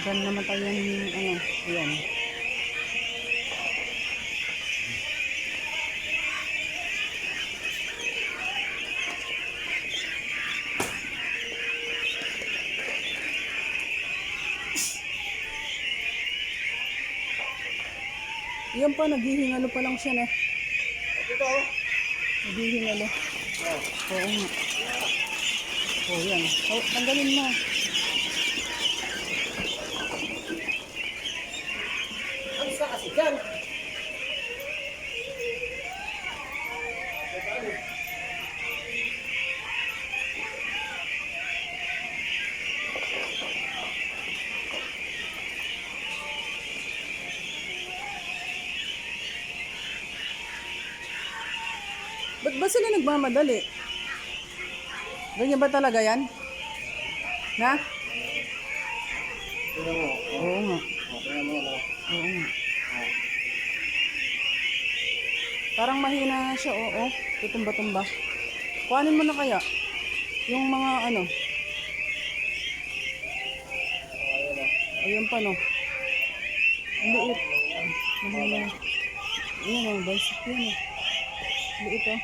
Diyan naman tayo yung ano, ayan. Yan pa, naghihingalo pa lang siya na. Ito. Naghihingalo. Oo nga. Oo, yan. Oh, tanggalin mo. Ang isa kasi dyan. Ba't ba sila nagmamadali? Ganyan ba talaga yan? Na? Tignan mo. Oo nga. Tignan mo, no? Oo nga. Parang mahina na siya, oo. Tutumba-tumba. Kuhanin mo na kaya. Yung mga ano. Ayan pa, no. Ang liit. Mahina. Ayan, ang balsik yan, eh. Liit, oh.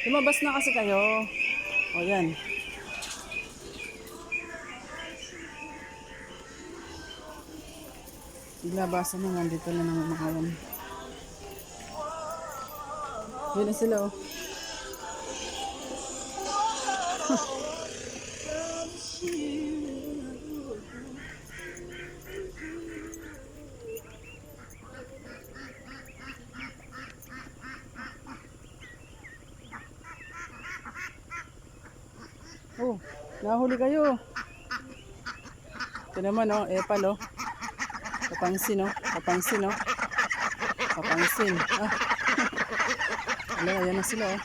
Lumabas na kasi kayo. O, yan. Ilabasan na, nandito na ng mga yan. Yun na sila, oh. Oh, nahuli kayo. Ito naman, oh, epal, oh. Kapangsin, oh. Kapangsin, oh. Kapangsin. Ah. Wala, ayan na sila, oh.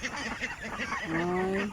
Ay.